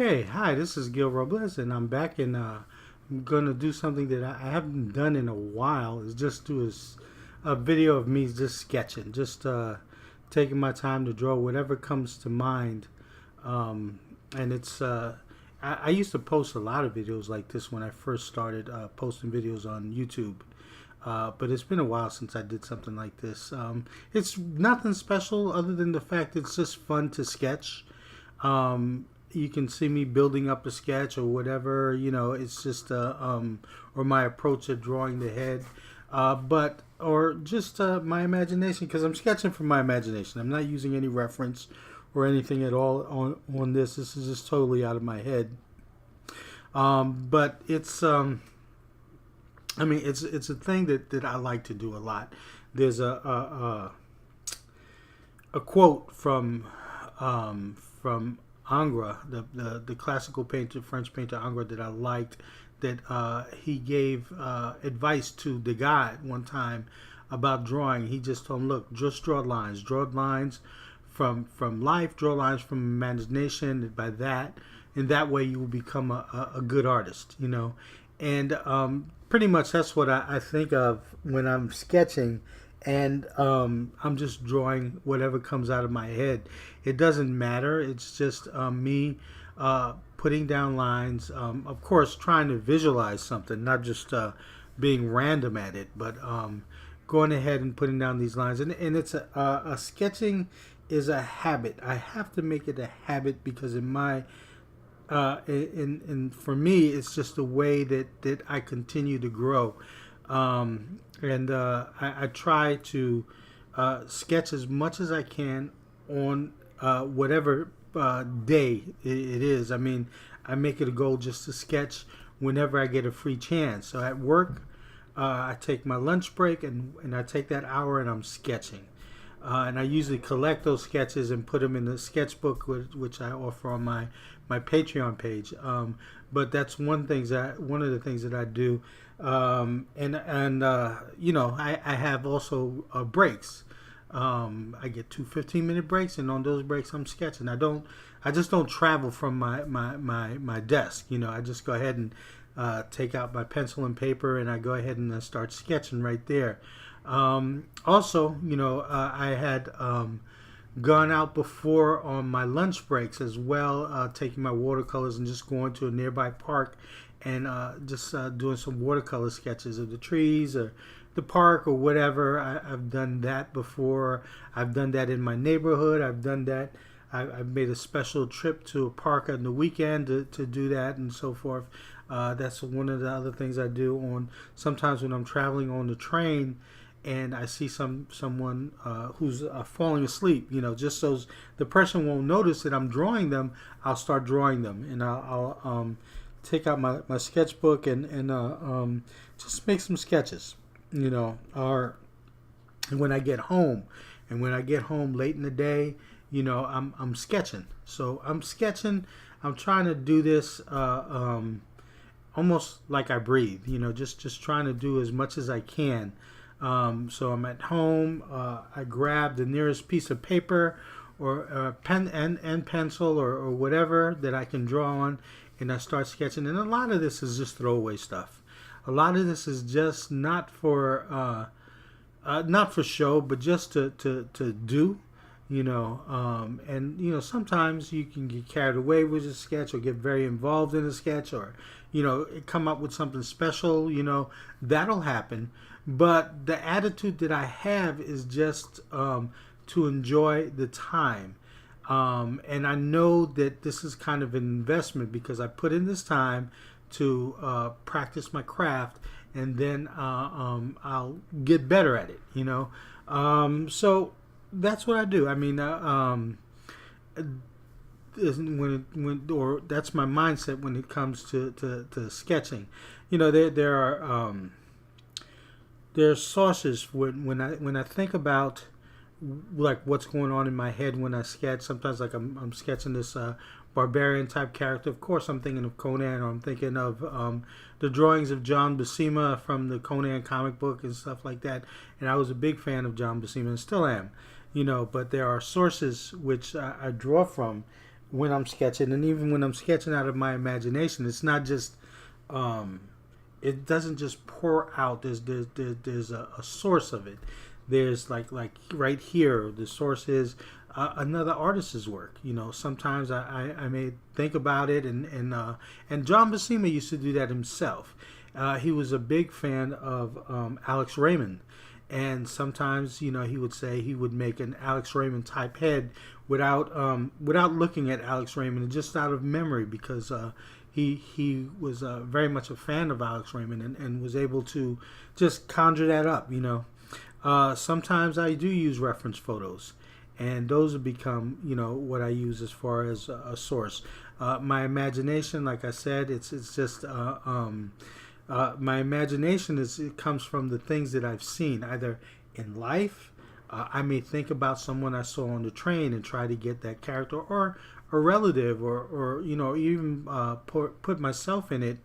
Okay, hi, this is Gil Robles, and I'm back, and I'm going to do something that I haven't done in a while. Is just do a video of me just sketching, just taking my time to draw whatever comes to mind. Um, and I used to post a lot of videos like this when I first started posting videos on YouTube. But it's been a while since I did something like this. It's nothing special other than the fact it's just fun to sketch. You can see me building up a sketch or whatever, it's just or my approach to drawing the head, but or just my imagination, because I'm sketching from my imagination. I'm not using any reference or anything at all on this is just totally out of my head. But it's a thing that I like to do a lot. There's a quote from Ingres, the classical painter, French painter Ingres, that I liked. That he gave advice to Degas at one time about drawing. He just told him, "Look, just draw lines from life, draw lines from imagination. And by that, in that way, you will become a good artist." And pretty much that's what I think of when I'm sketching, and I'm just drawing whatever comes out of my head. It doesn't matter. It's just me putting down lines. Of course, trying to visualize something, not just being random at it, but going ahead and putting down these lines. And it's a sketching is a habit. I have to make it a habit because in my for me, it's just a way that I continue to grow. I try to sketch as much as I can on whatever day it is. I make it a goal just to sketch whenever I get a free chance. So at work, I take my lunch break and I take that hour and I'm sketching. And I usually collect those sketches and put them in the sketchbook, which I offer on my Patreon page. But that's one of the things that I do. I have also breaks. I get two 15-minute breaks, and on those breaks I'm sketching. I just don't travel from my desk. I just go ahead and take out my pencil and paper, and I go ahead and start sketching right there. I had gone out before on my lunch breaks as well, taking my watercolors and just going to a nearby park and just doing some watercolor sketches of the trees or the park or whatever. I've done that before. I've done that in my neighborhood. I've done that. I've made a special trip to a park on the weekend to do that and so forth. That's one of the other things I do sometimes when I'm traveling on the train and I see someone who's falling asleep, just so the person won't notice that I'm drawing them. I'll start drawing them, and I'll take out my sketchbook and just make some sketches, Or when I get home, late in the day, I'm sketching. So I'm sketching. I'm trying to do this almost like I breathe, just trying to do as much as I can. So I'm at home. I grab the nearest piece of paper or pen and pencil or whatever that I can draw on, and I start sketching. And a lot of this is just throwaway stuff. A lot of this is just not for show, but just to do. Sometimes you can get carried away with a sketch or get very involved in a sketch or, come up with something special, that'll happen. But the attitude that I have is just to enjoy the time. And I know that this is kind of an investment because I put in this time to practice my craft, and then I'll get better at it, So that's what I do. That's my mindset when it comes to sketching. There are sources when I think about like what's going on in my head when I sketch. Sometimes like I'm sketching this barbarian type character. Of course, I'm thinking of Conan, or I'm thinking of the drawings of John Buscema from the Conan comic book and stuff like that. And I was a big fan of John Buscema and still am. But there are sources which I draw from when I'm sketching, and even when I'm sketching out of my imagination, it's not just um, it doesn't just pour out. There's a source of it. There's like right here, the source is another artist's work. You know, sometimes I may think about it, and John Buscema used to do that himself. He was a big fan of Alex Raymond, and sometimes he would say he would make an Alex Raymond type head without looking at Alex Raymond, just out of memory, because he was very much a fan of Alex Raymond, and was able to just conjure that up. Sometimes I do use reference photos, and those have become what I use as far as a source. My imagination, like I said, it's just my imagination it comes from the things that I've seen either in life. I may think about someone I saw on the train and try to get that character, or a relative, or even put myself in it,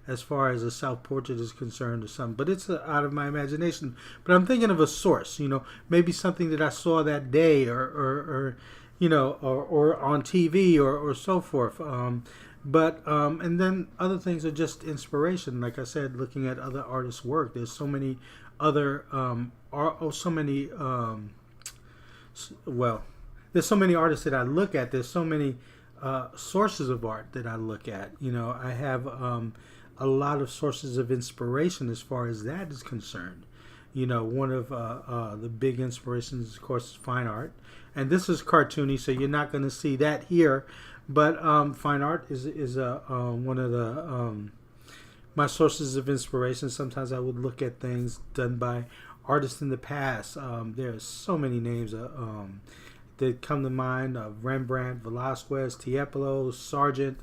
as far as a self-portrait is concerned or something. But it's out of my imagination. But I'm thinking of a source, maybe something that I saw that day, or on TV, or so forth. And then other things are just inspiration. Like I said, looking at other artists' work. There's so many other there's so many artists that I look at. There's so many sources of art that I look at. I have a lot of sources of inspiration as far as that is concerned. One of the big inspirations, of course, is fine art. And this is cartoony, so you're not going to see that here. But fine art is one of the my sources of inspiration. Sometimes I would look at things done by artists in the past. There are so many names that come to mind: Rembrandt, Velasquez, Tiepolo, Sargent,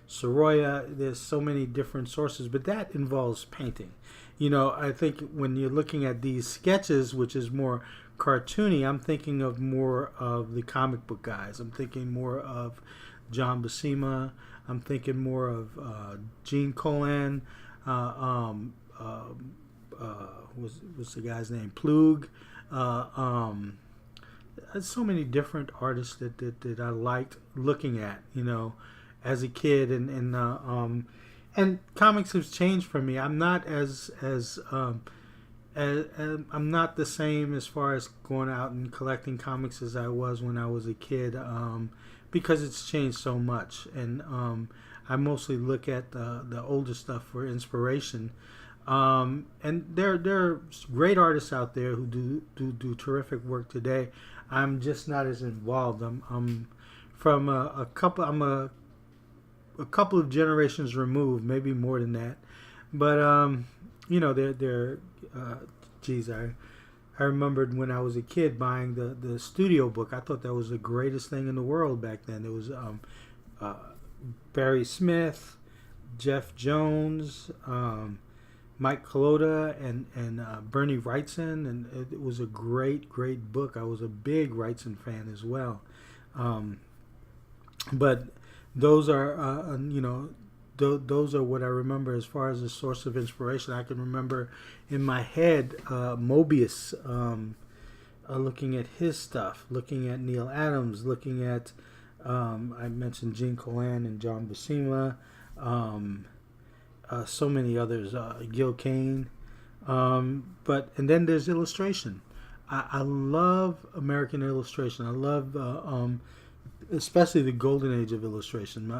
Sorolla. There's so many different sources, but that involves painting. I think when you're looking at these sketches, which is more cartoony, I'm thinking of more of the comic book guys. I'm thinking more of John Buscema. I'm thinking more of Gene Colan. What's the guy's name? Plug. So many different artists that I liked looking at, as a kid, and comics have changed for me. I'm not I'm not the same as far as going out and collecting comics as I was when I was a kid, because it's changed so much, and I mostly look at the older stuff for inspiration. And there are great artists out there who do terrific work today. I'm just not as involved. I'm from a couple. I'm a couple of generations removed, maybe more than that. But they're I remembered when I was a kid buying the studio book. I thought that was the greatest thing in the world back then. It was Barry Smith, Jeff Jones, Mike Collota, and Bernie Wrightson, and it was a great book. I was a big Wrightson fan as well. But those are those are what I remember as far as a source of inspiration. I can remember in my head Mobius, looking at his stuff, looking at Neil Adams, looking at I mentioned Gene Colan and John Buscema, so many others, Gil Kane, and then there's illustration. I love American illustration. I love especially the golden age of illustration.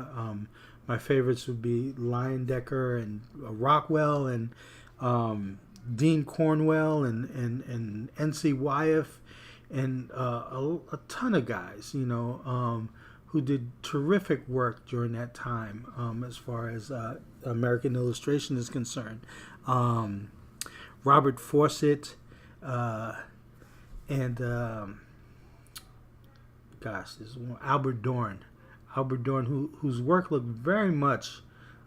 My favorites would be Leyendecker and Rockwell and Dean Cornwell and N.C. Wyeth and a ton of guys, who did terrific work during that time, as far as American illustration is concerned. Robert Fawcett and there's one, Albert Dorn. Albert Dorn, whose work looked very much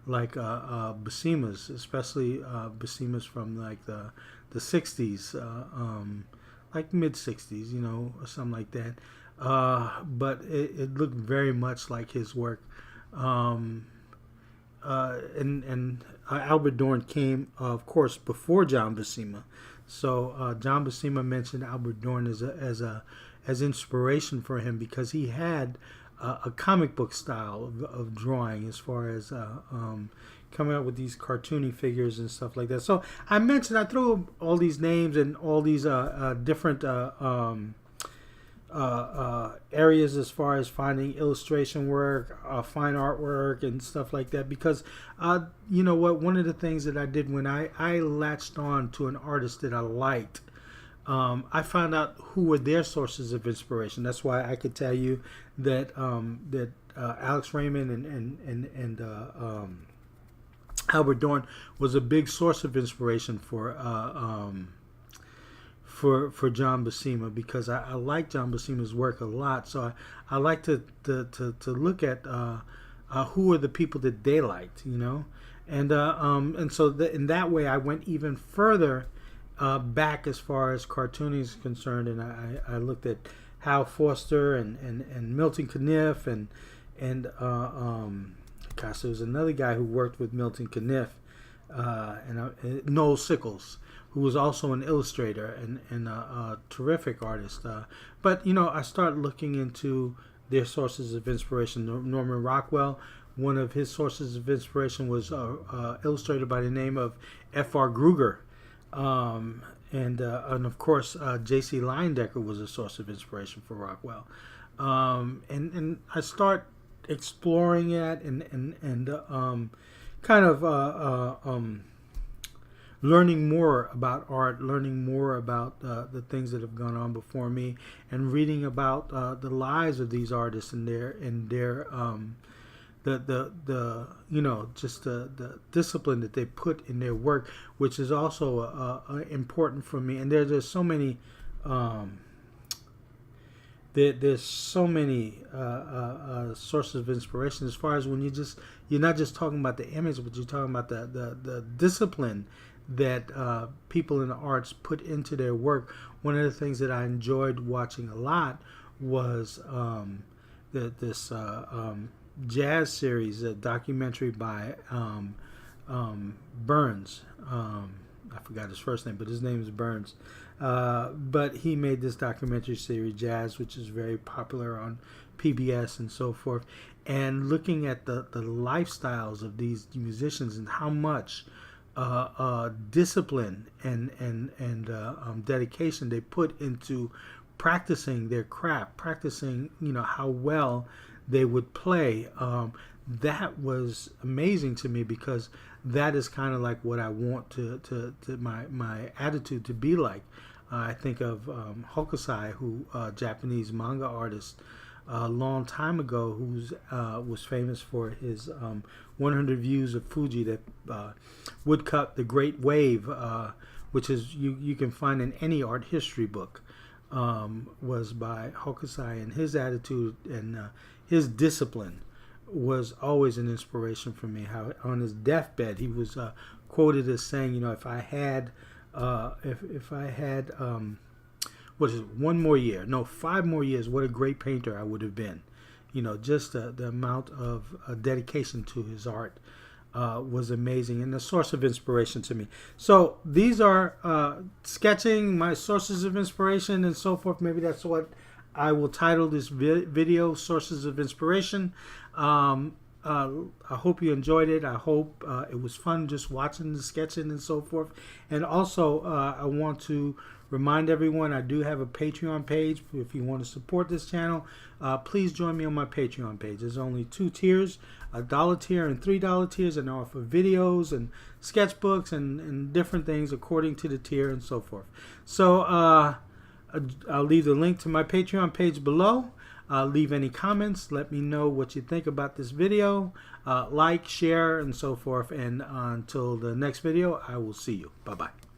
like Buscema's, especially Buscema's from like the 60s, like mid 60s, or something like that. But it looked very much like his work. And Albert Dorn came, of course, before John Buscema. So John Buscema mentioned Albert Dorn as as inspiration for him, because he had a comic book style of drawing as far as coming up with these cartoony figures and stuff like that. So I threw all these names and all these different areas as far as finding illustration work, fine artwork, and stuff like that. Because you know what, one of the things that I did when I latched on to an artist that I liked, I found out who were their sources of inspiration. That's why I could tell you that Alex Raymond and Albert Dorn was a big source of inspiration for John Buscema, because I like John Buscema's work a lot. So I like to look at who are the people that they liked, you know, and so in that way I went even further back as far as cartooning is concerned, and I looked at Hal Foster and Milton Caniff and gosh, there was another guy who worked with Milton Caniff, Noel Sickles, who was also an illustrator and a terrific artist. But, you know, I started looking into their sources of inspiration. Norman Rockwell, one of his sources of inspiration was illustrator by the name of F.R. Kruger. And of course, J.C. Leyendecker was a source of inspiration for Rockwell. And I start exploring it and kind of learning more about art, learning more about the things that have gone on before me, and reading about the lives of these artists and their the you know, just the discipline that they put in their work, which is also important for me. And there's so many there's so many sources of inspiration, as far as when you're not just talking about the image, but you're talking about the discipline that people in the arts put into their work. One of the things that I enjoyed watching a lot was this jazz series, a documentary by Burns. I forgot his first name, but his name is Burns. But he made this documentary series, Jazz, which is very popular on PBS and so forth. And looking at the lifestyles of these musicians and how much discipline and dedication they put into practicing their craft, practicing, you know, how well they would play. That was amazing to me, because that is kind of like what I want to my attitude to be like. I think of Hokusai, who Japanese manga artist a long time ago, who was famous for his 100 Views of Fuji, that woodcut The Great Wave, which is you can find in any art history book, was by Hokusai, and his attitude and his discipline was always an inspiration for me. How on his deathbed he was quoted as saying, you know, if I had what is it, 5 more years, what a great painter I would have been. You know, just the amount of dedication to his art was amazing and a source of inspiration to me. So these are sketching, my sources of inspiration and so forth. Maybe that's what I will title this video, Sources of Inspiration. I hope you enjoyed it. I hope it was fun just watching the sketching and so forth. And also, I want to remind everyone I do have a Patreon page. If you want to support this channel, please join me on my Patreon page. There's only 2 tiers, a $1 tier and $3 tiers, and I offer videos and sketchbooks and different things according to the tier and so forth. So I'll leave the link to my Patreon page below. Leave any comments. Let me know what you think about this video. Like, share, and so forth. And until the next video, I will see you. Bye-bye.